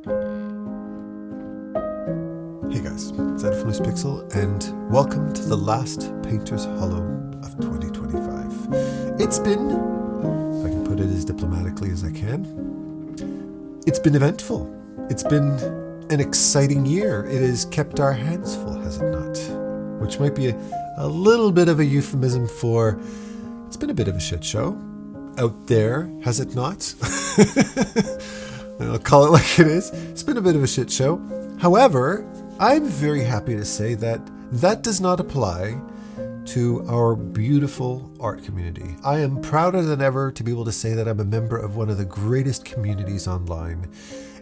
Hey guys, it's Ed from Loose Pixel, and welcome to the last Painter's Hollow of 2025. It's been, if I can put it as diplomatically as I can, it's been eventful. It's been an exciting year. It has kept our hands full, has it not? Which might be a little bit of a euphemism for, it's been a bit of a shit show out there, has it not? I'll call it like it is. It's been a bit of a shit show. However, I'm very happy to say that that does not apply to our beautiful art community. I am prouder than ever to be able to say that I'm a member of one of the greatest communities online,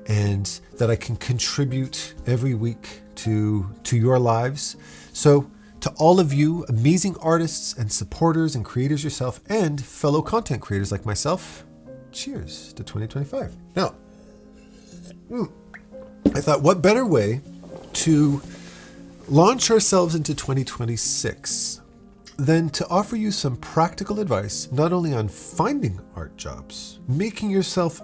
and that I can contribute every week to your lives. So to all of you amazing artists and supporters and creators yourself and fellow content creators like myself, cheers to 2025. Now, I thought, what better way to launch ourselves into 2026 than to offer you some practical advice, not only on finding art jobs, making yourself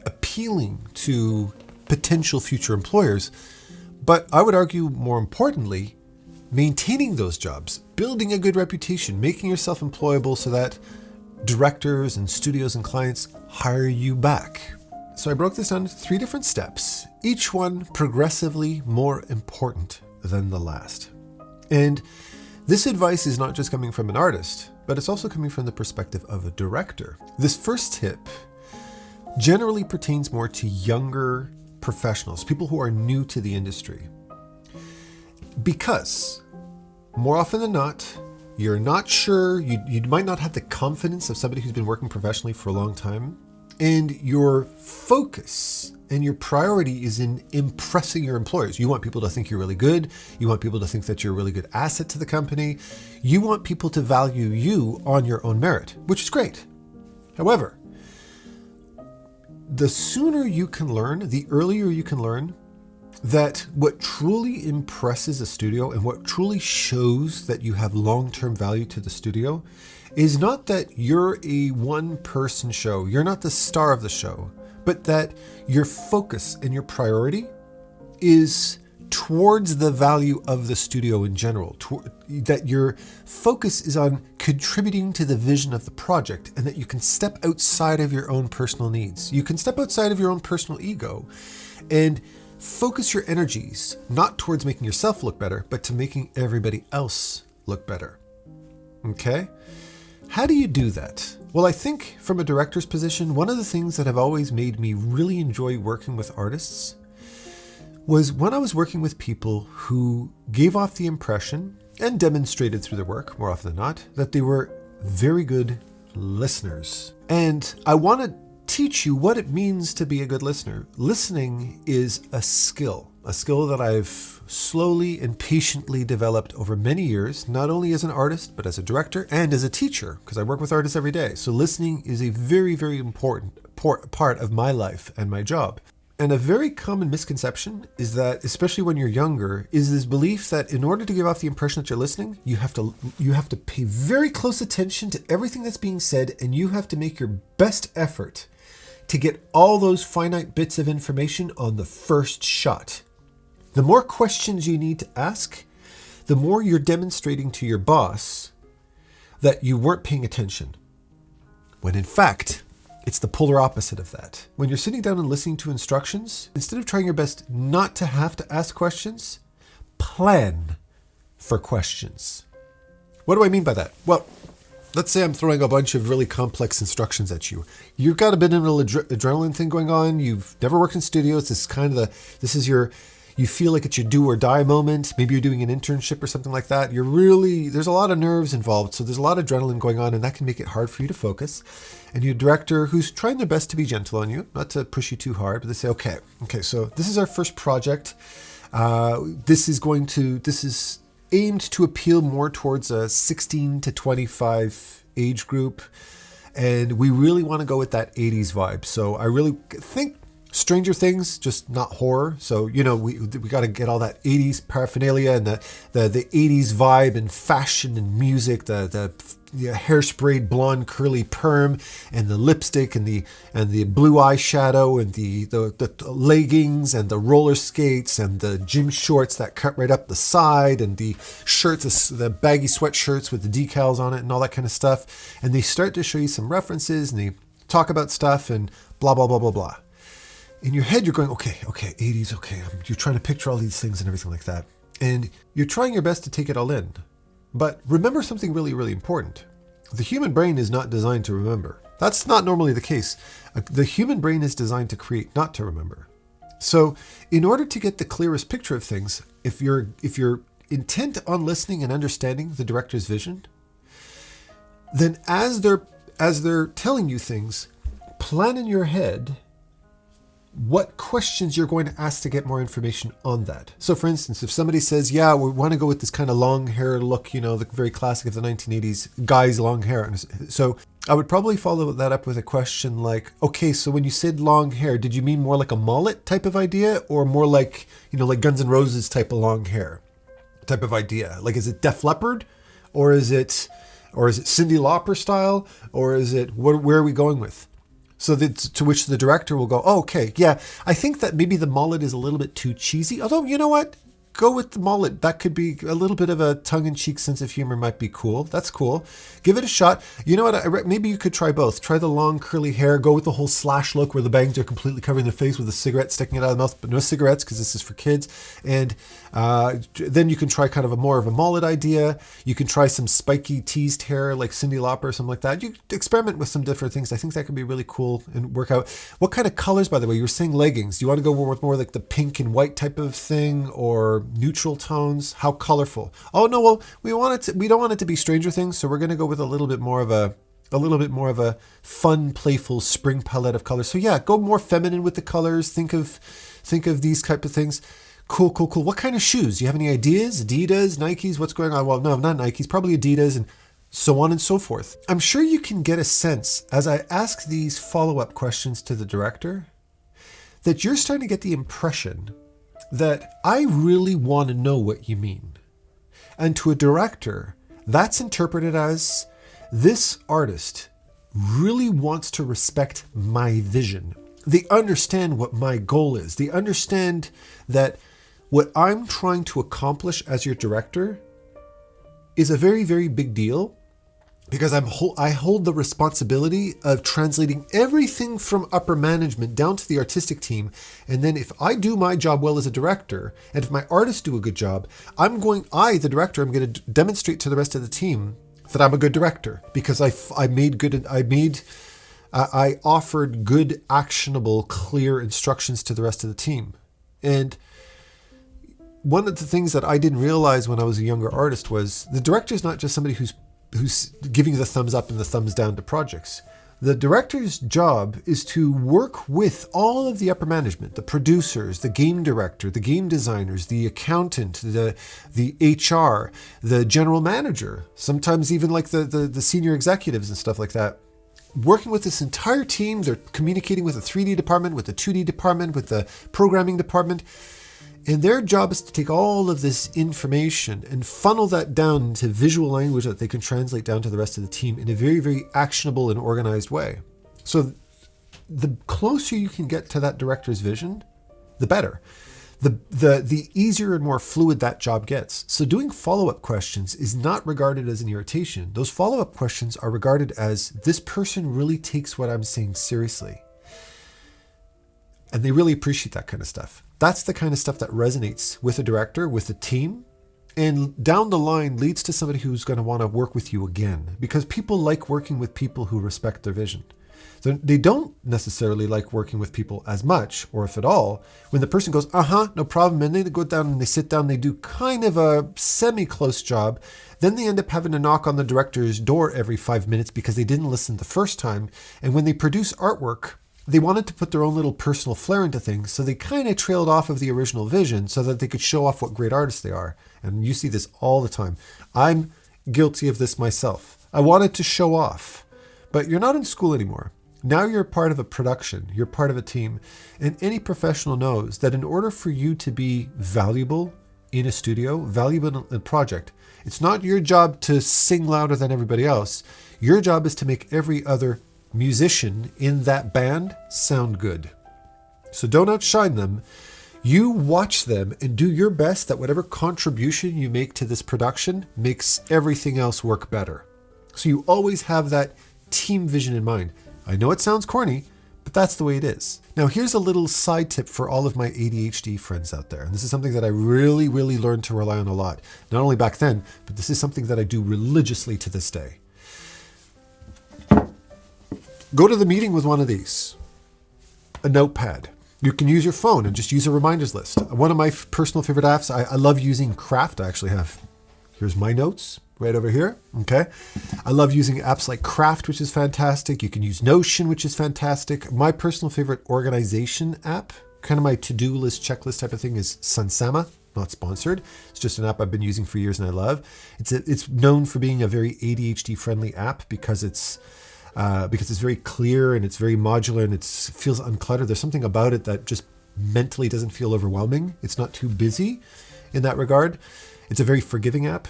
appealing to potential future employers, but I would argue more importantly, maintaining those jobs, building a good reputation, making yourself employable so that directors and studios and clients hire you back. So I broke this down into 3 different steps, each one progressively more important than the last. And this advice is not just coming from an artist, but it's also coming from the perspective of a director. This first tip generally pertains more to younger professionals, people who are new to the industry. Because more often than not, you're not sure, you might not have the confidence of somebody who's been working professionally for a long time, and your focus and your priority is in impressing your employers. You want people to think you're really good. You want people to think that you're a really good asset to the company. You want people to value you on your own merit, which is great. However, the sooner you can learn, the earlier you can learn that what truly impresses a studio and what truly shows that you have long-term value to the studio is not that you're a one-person show, you're not the star of the show, but that your focus and your priority is towards the value of the studio in general, that your focus is on contributing to the vision of the project, and that you can step outside of your own personal needs. You can step outside of your own personal ego and focus your energies not towards making yourself look better, but to making everybody else look better. Okay? How do you do that? Well, I think from a director's position, one of the things that have always made me really enjoy working with artists was when I was working with people who gave off the impression, and demonstrated through their work more often than not, that they were very good listeners. And I want to teach you what it means to be a good listener. Listening is a skill that I've slowly and patiently developed over many years, not only as an artist, but as a director and as a teacher, because I work with artists every day. So listening is a very, very important part of my life and my job. And a very common misconception is that, especially when you're younger, is this belief that in order to give off the impression that you're listening, you have to pay very close attention to everything that's being said, and you have to make your best effort to get all those finite bits of information on the first shot. The more questions you need to ask, the more you're demonstrating to your boss that you weren't paying attention. When in fact, it's the polar opposite of that. When you're sitting down and listening to instructions, instead of trying your best not to have to ask questions, plan for questions. What do I mean by that? Well, let's say I'm throwing a bunch of really complex instructions at you. You've got a bit of an adrenaline thing going on. You've never worked in studios. You feel like it's your do or die moment. Maybe you're doing an internship or something like that. There's a lot of nerves involved. So there's a lot of adrenaline going on, and that can make it hard for you to focus. And your director, who's trying their best to be gentle on you, not to push you too hard, but they say, okay, so this is our first project. This is aimed to appeal more towards a 16 to 25 age group. And we really want to go with that 80s vibe. So I really think Stranger Things, just not horror. So, you know, we got to get all that 80s paraphernalia and the 80s vibe and fashion and music, the hairsprayed blonde curly perm and the lipstick and the blue eyeshadow and the leggings and the roller skates and the gym shorts that cut right up the side and the shirts, the baggy sweatshirts with the decals on it and all that kind of stuff. And they start to show you some references and they talk about stuff and blah, blah, blah, blah, blah. In your head, you're going, okay, 80s, okay. You're trying to picture all these things and everything like that. And you're trying your best to take it all in. But remember something really, really important. The human brain is not designed to remember. That's not normally the case. The human brain is designed to create, not to remember. So in order to get the clearest picture of things, if you're intent on listening and understanding the director's vision, then as they're telling you things, plan in your head what questions you're going to ask to get more information on that. So for instance, if somebody says, yeah, we want to go with this kind of long hair look, you know, the very classic of the 1980s, guys, long hair. So I would probably follow that up with a question like, okay, so when you said long hair, did you mean more like a mullet type of idea or more like, you know, like Guns N' Roses type of long hair type of idea? Like, is it Def Leppard or is it Cyndi Lauper style or is it, where are we going with? So to which the director will go, oh, okay, yeah, I think that maybe the mullet is a little bit too cheesy. Although, you know what? Go with the mullet. That could be a little bit of a tongue-in-cheek sense of humor might be cool. That's cool. Give it a shot. You know what? Maybe you could try both. Try the long curly hair. Go with the whole slash look where the bangs are completely covering their face with a cigarette sticking it out of the mouth, but no cigarettes because this is for kids. And then you can try kind of more of a mullet idea. You can try some spiky teased hair like Cyndi Lauper or something like that. You experiment with some different things. I think that could be really cool and work out. What kind of colors, by the way? You were saying leggings. Do you want to go with more like the pink and white type of thing or neutral tones? How colorful? Oh no, well, we don't want it to be Stranger Things, so we're going to go with a little bit more of a fun, playful spring palette of colors. So yeah, go more feminine with the colors. Think of these type of things. Cool. What kind of shoes? Do you have any ideas? Adidas, Nikes? What's going on? Well, no, not Nikes, probably Adidas, and so on and so forth. I'm sure you can get a sense as I ask these follow-up questions to the director that you're starting to get the impression that I really want to know what you mean. And to a director, that's interpreted as this artist really wants to respect my vision. They understand what my goal is. They understand that what I'm trying to accomplish as your director is a very, very big deal because I hold the responsibility of translating everything from upper management down to the artistic team. And then if I do my job well as a director, and if my artists do a good job, the director, I'm going to demonstrate to the rest of the team that I'm a good director because I offered good, actionable, clear instructions to the rest of the team. And one of the things that I didn't realize when I was a younger artist was the director is not just somebody who's giving you the thumbs up and the thumbs down to projects. The director's job is to work with all of the upper management, the producers, the game director, the game designers, the accountant, the HR, the general manager, sometimes even like the senior executives and stuff like that. Working with this entire team, they're communicating with the 3D department, with the 2D department, with the programming department. And their job is to take all of this information and funnel that down into visual language that they can translate down to the rest of the team in a very, very actionable and organized way. So the closer you can get to that director's vision, the better. The easier and more fluid that job gets. So doing follow-up questions is not regarded as an irritation. Those follow-up questions are regarded as this person really takes what I'm saying seriously. And they really appreciate that kind of stuff. That's the kind of stuff that resonates with a director, with a team, and down the line leads to somebody who's going to want to work with you again because people like working with people who respect their vision. So they don't necessarily like working with people as much, or if at all, when the person goes, no problem, and they go down and they sit down, they do kind of a semi-close job, then they end up having to knock on the director's door every 5 minutes because they didn't listen the first time, and when they produce artwork, they wanted to put their own little personal flair into things, so they kind of trailed off of the original vision so that they could show off what great artists they are. And you see this all the time. I'm guilty of this myself. I wanted to show off, but you're not in school anymore. Now you're part of a production, you're part of a team, and any professional knows that in order for you to be valuable in a studio, valuable in a project, it's not your job to sing louder than everybody else. Your job is to make every other musician in that band sound good. So don't outshine them. You watch them and do your best that whatever contribution you make to this production makes everything else work better. So you always have that team vision in mind. I know it sounds corny, but that's the way it is. Now, here's a little side tip for all of my ADHD friends out there. And this is something that I really, really learned to rely on a lot. Not only back then, but this is something that I do religiously to this day. Go to the meeting with one of these. A notepad. You can use your phone and just use a reminders list. One of my personal favorite apps, I love using Craft. I actually have, here's my notes right over here. Okay. I love using apps like Craft, which is fantastic. You can use Notion, which is fantastic. My personal favorite organization app, kind of my to-do list, checklist type of thing, is Sansama. Not sponsored. It's just an app I've been using for years and I love. It's known for being a very ADHD friendly app because it's very clear and it's very modular and it feels uncluttered. There's something about it that just mentally doesn't feel overwhelming. It's not too busy in that regard. It's a very forgiving app.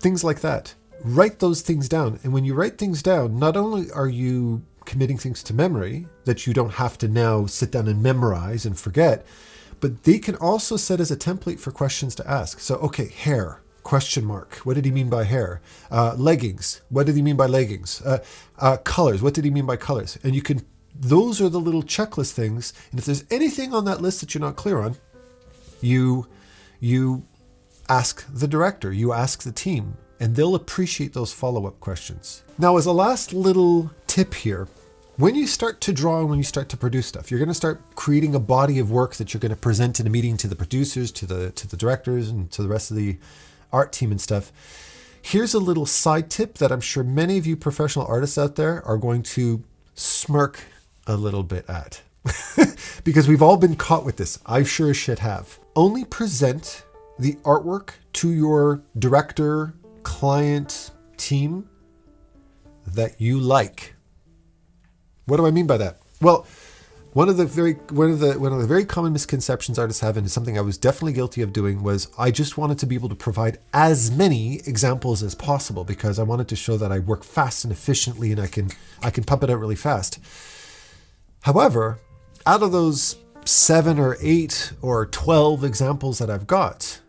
Things like that. Write those things down. And when you write things down, not only are you committing things to memory that you don't have to now sit down and memorize and forget, but they can also set as a template for questions to ask. So, okay, hair. Question mark. What did he mean by hair? Leggings. What did he mean by leggings? Colors. What did he mean by colors? And you can, those are the little checklist things. And if there's anything on that list that you're not clear on, you ask the director, you ask the team, and they'll appreciate those follow-up questions. Now, as a last little tip here, when you start to draw and when you start to produce stuff, you're going to start creating a body of work that you're going to present in a meeting to the producers, to the directors, and to the rest of the art team and stuff. Here's a little side tip that I'm sure many of you professional artists out there are going to smirk a little bit at. Because we've all been caught with this. I sure as shit have. Only present the artwork to your director, client, team that you like. What do I mean by that? Well, one of the very common misconceptions artists have, and it's something I was definitely guilty of doing, was I just wanted to be able to provide as many examples as possible because I wanted to show that I work fast and efficiently and I can pump it out really fast. However, out of those 7 or 8 or 12 examples that I've got,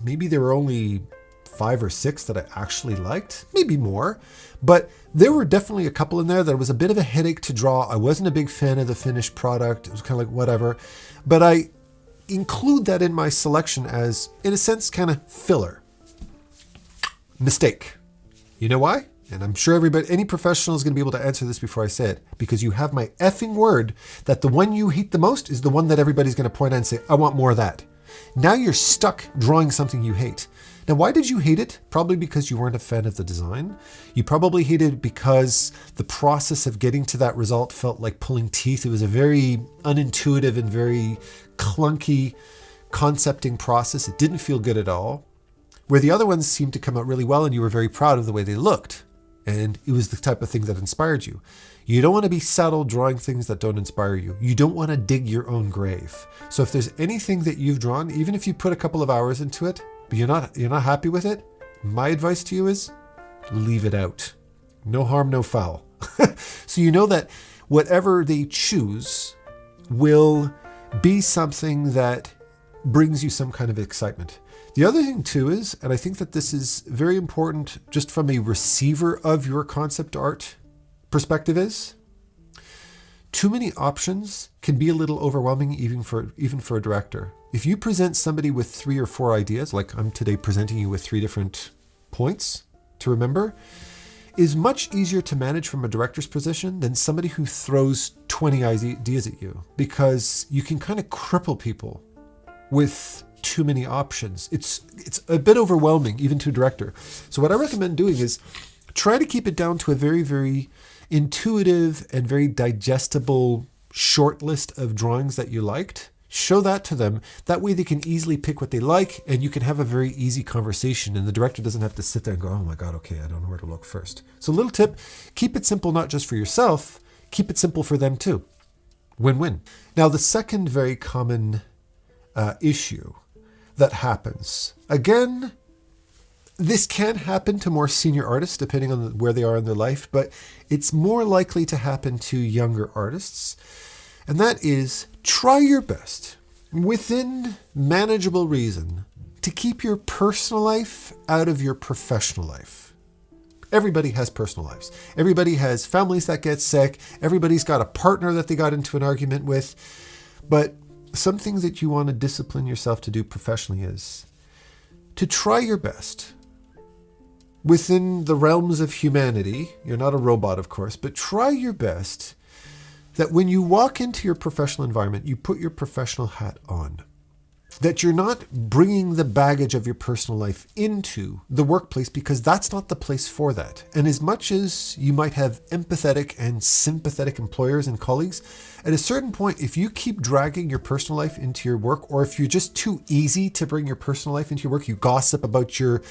maybe there were only 5 or 6 that I actually liked, maybe more, but there were definitely a couple in there that was a bit of a headache to draw. I wasn't a big fan of the finished product. It was kind of like whatever, but I include that in my selection as, in a sense, kind of filler. Mistake. You know why? And I'm sure any professional is going to be able to answer this before I say it, because you have my effing word that the one you hate the most is the one that everybody's going to point at and say, I want more of that. Now you're stuck drawing something you hate. Now, why did you hate it? Probably because you weren't a fan of the design. You probably hated it because the process of getting to that result felt like pulling teeth. It was a very unintuitive and very clunky concepting process. It didn't feel good at all. Where the other ones seemed to come out really well and you were very proud of the way they looked. And it was the type of thing that inspired you. You don't want to be saddled drawing things that don't inspire you. You don't want to dig your own grave. So if there's anything that you've drawn, even if you put a couple of hours into it, but you're not happy with it, my advice to you is leave it out. No harm, no foul. So you know that whatever they choose will be something that brings you some kind of excitement. The other thing too is, and I think that this is very important just from a receiver of your concept art perspective, is too many options can be a little overwhelming even for a director. If you present somebody with 3 or 4 ideas, like I'm today presenting you with 3 different points to remember, is much easier to manage from a director's position than somebody who throws 20 ideas at you, because you can kind of cripple people with too many options. It's a bit overwhelming even to a director. So what I recommend doing is try to keep it down to a very, very intuitive and very digestible short list of drawings that you liked. Show that to them. That way they can easily pick what they like and you can have a very easy conversation and the director doesn't have to sit there and go, oh my God, okay, I don't know where to look first. So little tip, keep it simple, not just for yourself, keep it simple for them too. Win-win. Now, the second very common issue that happens, again, this can happen to more senior artists depending on where they are in their life, but it's more likely to happen to younger artists. And that is, try your best, within manageable reason, to keep your personal life out of your professional life. Everybody has personal lives. Everybody has families that get sick. Everybody's got a partner that they got into an argument with. But something that you want to discipline yourself to do professionally is to try your best within the realms of humanity. You're not a robot, of course, but try your best that when you walk into your professional environment, you put your professional hat on. That you're not bringing the baggage of your personal life into the workplace, because that's not the place for that. And as much as you might have empathetic and sympathetic employers and colleagues, at a certain point, if you keep dragging your personal life into your work, or if you're just too easy to bring your personal life into your work, you gossip about your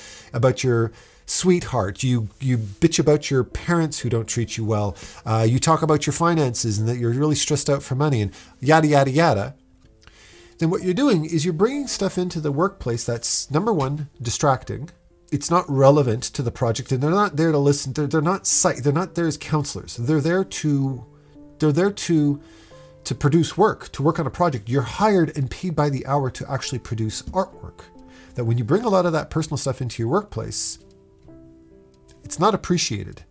sweetheart, you bitch about your parents who don't treat you well, you talk about your finances and that you're really stressed out for money and yada, yada, yada, then what you're doing is you're bringing stuff into the workplace that's, number one, distracting. It's not relevant to the project, and they're not there to listen. They're not there as counselors. They're there to produce work, to work on a project. You're hired and paid by the hour to actually produce artwork. That when you bring a lot of that personal stuff into your workplace, it's not appreciated.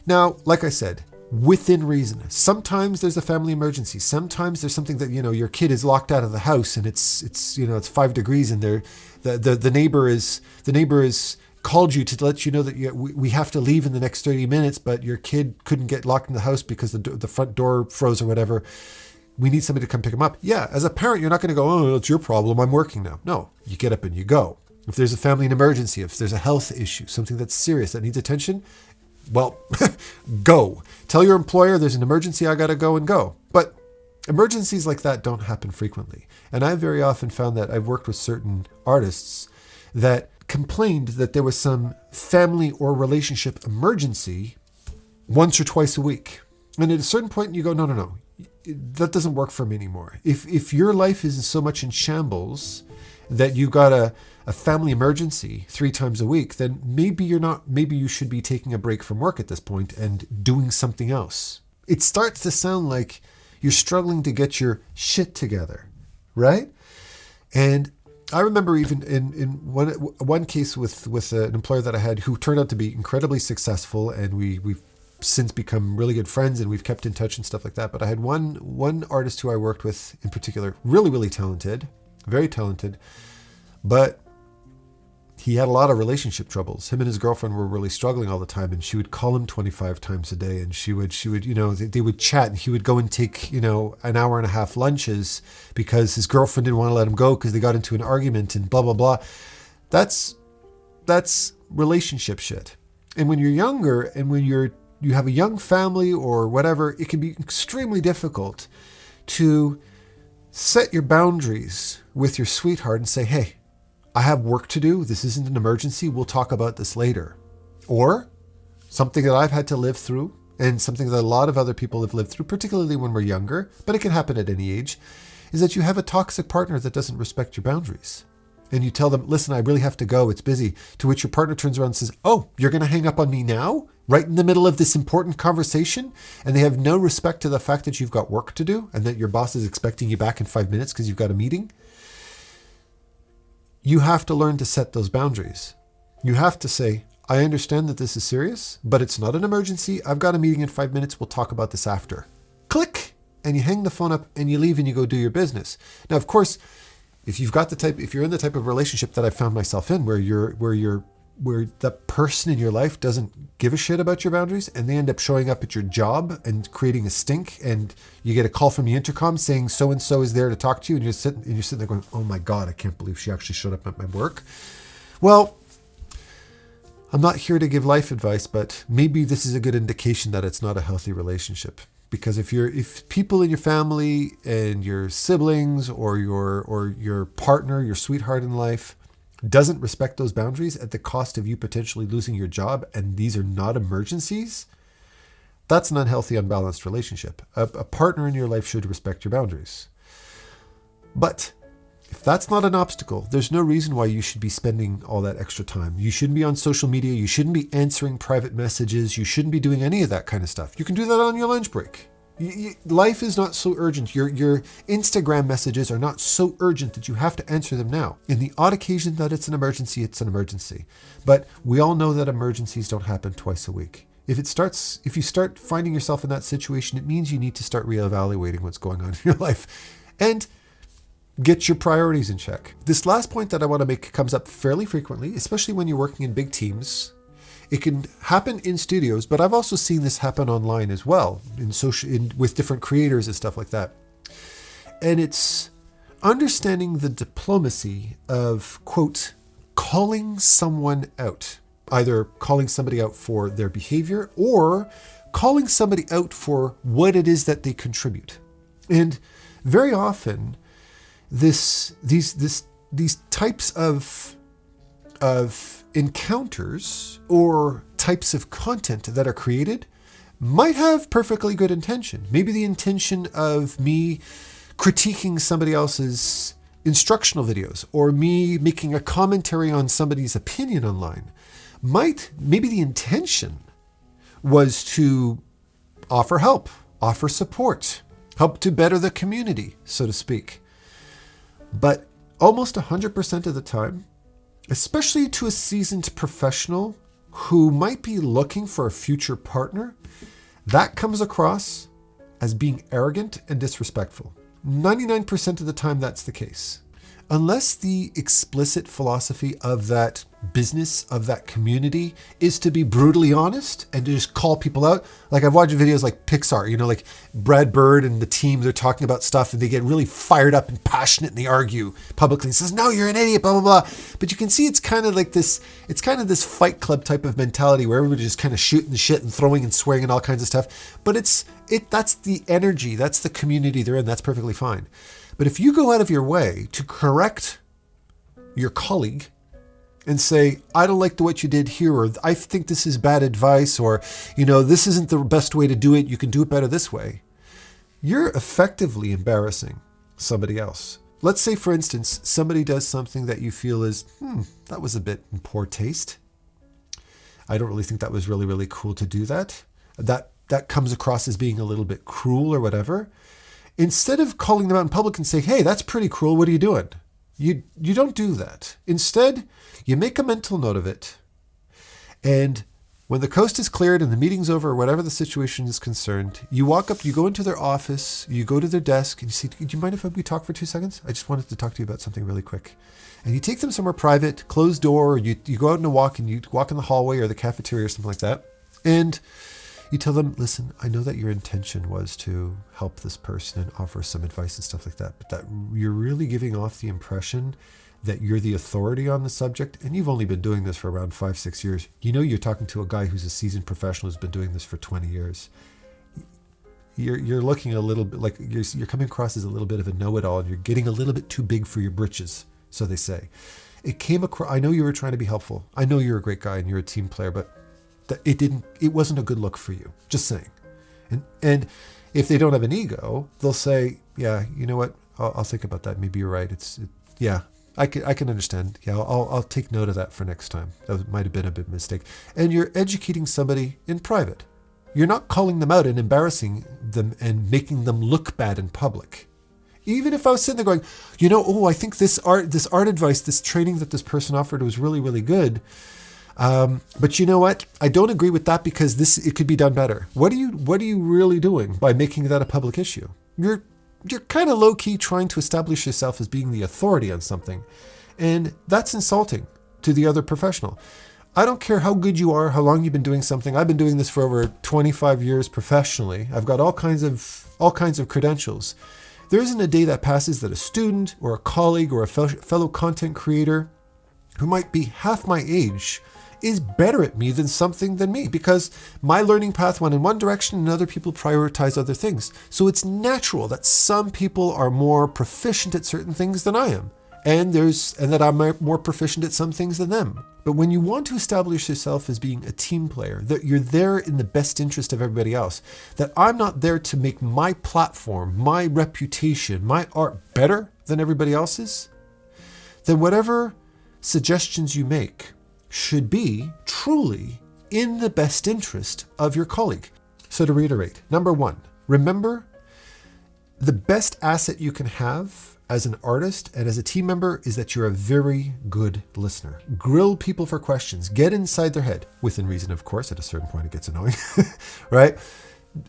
Now, like I said, within reason. Sometimes there's a family emergency. Sometimes there's something that, your kid is locked out of the house and it's 5 degrees and the neighbor is called you to let you know that we have to leave in the next 30 minutes, but your kid couldn't get locked in the house because the front door froze or whatever. We need somebody to come pick him up. Yeah, as a parent, you're not going to go, oh, it's your problem, I'm working now. No, you get up and you go. If there's a family emergency, if there's a health issue, something that's serious that needs attention, well, go. Tell your employer there's an emergency, I got to go and go. But emergencies like that don't happen frequently. And I've very often found that I've worked with certain artists that complained that there was some family or relationship emergency once or twice a week. And at a certain point you go, no, that doesn't work for me anymore. If your life is so much in shambles that you got a family emergency 3 times a week, then maybe you should be taking a break from work at this point and doing something else. It starts to sound like you're struggling to get your shit together, right? And I remember even in one case with an employer that I had who turned out to be incredibly successful, and we've since become really good friends and we've kept in touch and stuff like that. But I had one artist who I worked with in particular, really, really talented, very talented, but he had a lot of relationship troubles. Him and his girlfriend were really struggling all the time, and she would call him 25 times a day, and she would, they would chat, and he would go and take, an hour and a half lunches because his girlfriend didn't want to let him go because they got into an argument and blah, blah, blah. That's relationship shit. And when you're younger and when you have a young family or whatever, it can be extremely difficult to set your boundaries with your sweetheart and say, hey, I have work to do. This isn't an emergency. We'll talk about this later. Or something that I've had to live through, and something that a lot of other people have lived through, particularly when we're younger, but it can happen at any age, is that you have a toxic partner that doesn't respect your boundaries. And you tell them, listen, I really have to go. It's busy. To which your partner turns around and says, oh, you're going to hang up on me now? Right in the middle of this important conversation? And they have no respect to the fact that you've got work to do and that your boss is expecting you back in 5 minutes because you've got a meeting. You have to learn to set those boundaries. You have to say, I understand that this is serious, but it's not an emergency. I've got a meeting in 5 minutes. We'll talk about this after. Click! And you hang the phone up and you leave and you go do your business. Now, of course, if you're in the type of relationship that I found myself in, where the person in your life doesn't give a shit about your boundaries, and they end up showing up at your job and creating a stink, and you get a call from the intercom saying so-and-so is there to talk to you, and you're sitting there going, oh my God, I can't believe she actually showed up at my work. Well, I'm not here to give life advice, but maybe this is a good indication that it's not a healthy relationship. Because if people in your family and your siblings or your partner, your sweetheart in life, doesn't respect those boundaries at the cost of you potentially losing your job, and these are not emergencies, That's an unhealthy, unbalanced relationship. A partner in your life should respect your boundaries. But if that's not an obstacle, there's no reason why you should be spending all that extra time. You shouldn't be on social media. You shouldn't be answering private messages. You shouldn't be doing any of that kind of stuff. You can do that on your lunch break. Life is not so urgent. Your Instagram messages are not so urgent that you have to answer them now. In the odd occasion that it's an emergency, it's an emergency. But we all know that emergencies don't happen twice a week. If you start finding yourself in that situation, it means you need to start reevaluating what's going on in your life and get your priorities in check. This last point that I want to make comes up fairly frequently, especially when you're working in big teams. It can happen in studios, but I've also seen this happen online as well, with different creators and stuff like that. And it's understanding the diplomacy of, quote, calling someone out. Either calling somebody out for their behavior or calling somebody out for what it is that they contribute. And very often, these types of encounters or types of content that are created might have perfectly good intention. Maybe the intention of me critiquing somebody else's instructional videos or me making a commentary on somebody's opinion online. Maybe the intention was to offer help, offer support, help to better the community, so to speak. But almost 100% of the time, especially to a seasoned professional who might be looking for a future partner, that comes across as being arrogant and disrespectful. 99% of the time, that's the case. Unless the explicit philosophy of that business, of that community, is to be brutally honest and to just call people out. Like I've watched videos like Pixar, like Brad Bird and the team, they're talking about stuff and they get really fired up and passionate and they argue publicly and says, no, you're an idiot, blah, blah, blah. But you can see it's kind of this Fight Club type of mentality where everybody's just kind of shooting the shit and throwing and swearing and all kinds of stuff. But that's the energy, that's the community they're in, that's perfectly fine. But if you go out of your way to correct your colleague and say, I don't like what you did here, or I think this is bad advice, or, this isn't the best way to do it, you can do it better this way, you're effectively embarrassing somebody else. Let's say, for instance, somebody does something that you feel is, that was a bit in poor taste. I don't really think that was really, really cool to do that. That comes across as being a little bit cruel or whatever. Instead of calling them out in public and say, hey, that's pretty cruel, what are you doing? You don't do that. Instead, you make a mental note of it. And when the coast is cleared and the meeting's over or whatever the situation is concerned, you walk up, you go into their office, you go to their desk and you say, do you mind if we talk for 2 seconds? I just wanted to talk to you about something really quick. And you take them somewhere private, closed door, or you go out and walk and you walk in the hallway or the cafeteria or something like that. And you tell them, listen, I know that your intention was to help this person and offer some advice and stuff like that, but that you're really giving off the impression that you're the authority on the subject, and you've only been doing this for around 5-6 years. You're talking to a guy who's a seasoned professional who's been doing this for 20 years. You're looking a little bit like you're coming across as a little bit of a know-it-all, and you're getting a little bit too big for your britches, so they say. It came across. I know you were trying to be helpful. I know you're a great guy and you're a team player, but it wasn't a good look for you. Just saying. And if they don't have an ego, they'll say, yeah, you know what? I'll think about that. Maybe you're right. I can understand. Yeah, I'll take note of that for next time. That might have been a bit of a mistake. And you're educating somebody in private. You're not calling them out and embarrassing them and making them look bad in public. Even if I was sitting there going, I think this art advice, this training that this person offered was really, really good. But you know what? I don't agree with that because it could be done better. What are you really doing by making that a public issue? You're kind of low-key trying to establish yourself as being the authority on something. And that's insulting to the other professional. I don't care how good you are, how long you've been doing something. I've been doing this for over 25 years professionally. I've got all kinds of credentials. There isn't a day that passes that a student or a colleague or a fellow content creator who might be half my age is better at me than me, because my learning path went in one direction and other people prioritize other things. So it's natural that some people are more proficient at certain things than I am. and that I'm more proficient at some things than them. But when you want to establish yourself as being a team player, that you're there in the best interest of everybody else, that I'm not there to make my platform, my reputation, my art better than everybody else's, then whatever suggestions you make should be truly in the best interest of your colleague. So to reiterate, number one, remember the best asset you can have as an artist and as a team member is that you're a very good listener. Grill people for questions. Get inside their head. Within reason, of course. At a certain point, it gets annoying, right?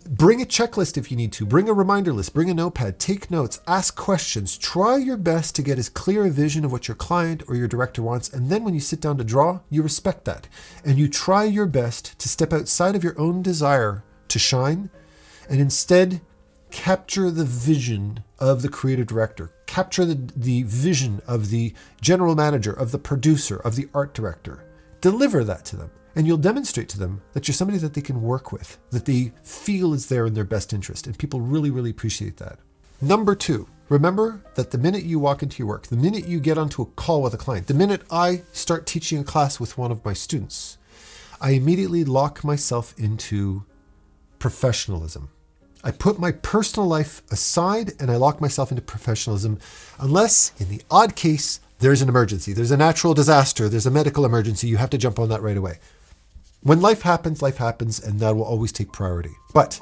Bring a checklist if you need to. Bring a reminder list. Bring a notepad. Take notes. Ask questions. Try your best to get as clear a vision of what your client or your director wants. And then when you sit down to draw, you respect that. And you try your best to step outside of your own desire to shine and instead capture the vision of the creative director, capture the vision of the general manager, of the producer, of the art director. Deliver that to them, and you'll demonstrate to them that you're somebody that they can work with, that they feel is there in their best interest, and people really, really appreciate that. Number two, remember that the minute you walk into your work, the minute you get onto a call with a client, the minute I start teaching a class with one of my students, I immediately lock myself into professionalism. I put my personal life aside and I lock myself into professionalism unless, in the odd case, there's an emergency, there's a natural disaster, there's a medical emergency, you have to jump on that right away. When life happens, and that will always take priority. But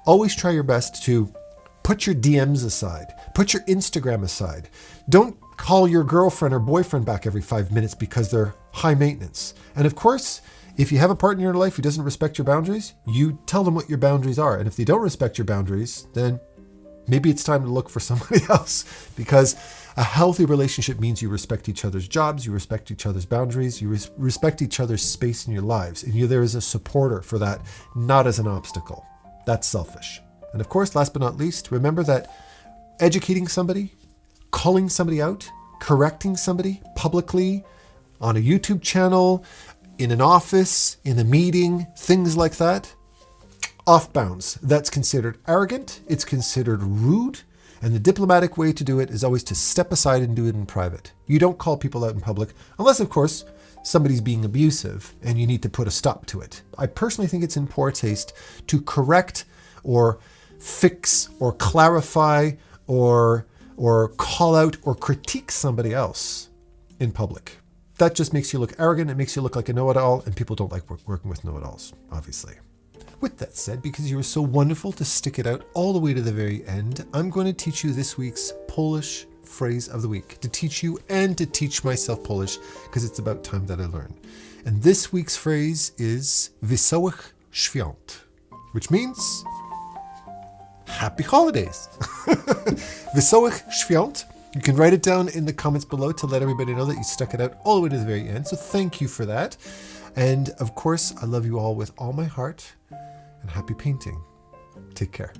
always try your best to put your DMs aside, put your Instagram aside. Don't call your girlfriend or boyfriend back every 5 minutes because they're high maintenance. And of course, if you have a partner in your life who doesn't respect your boundaries, you tell them what your boundaries are. And if they don't respect your boundaries, then maybe it's time to look for somebody else, because a healthy relationship means you respect each other's jobs, you respect each other's boundaries, you respect each other's space in your lives. And you're there as a supporter for that, not as an obstacle. That's selfish. And of course, last but not least, remember that educating somebody, calling somebody out, correcting somebody publicly on a YouTube channel, in an office, in a meeting, things like that, off bounds. That's considered arrogant, it's considered rude, and the diplomatic way to do it is always to step aside and do it in private. You don't call people out in public, unless, of course, somebody's being abusive and you need to put a stop to it. I personally think it's in poor taste to correct or fix or clarify or call out or critique somebody else in public. That just makes you look arrogant. It makes you look like a know-it-all, and people don't like working with know-it-alls, obviously. With that said, because you were so wonderful to stick it out all the way to the very end, I'm going to teach you this week's Polish phrase of the week, to teach you and to teach myself Polish, because it's about time that I learn. And this week's phrase is Wesołych Świąt, which means happy holidays. Wesołych Świąt. You can write it down in the comments below to let everybody know that you stuck it out all the way to the very end. So thank you for that. And of course, I love you all with all my heart, and happy painting. Take care.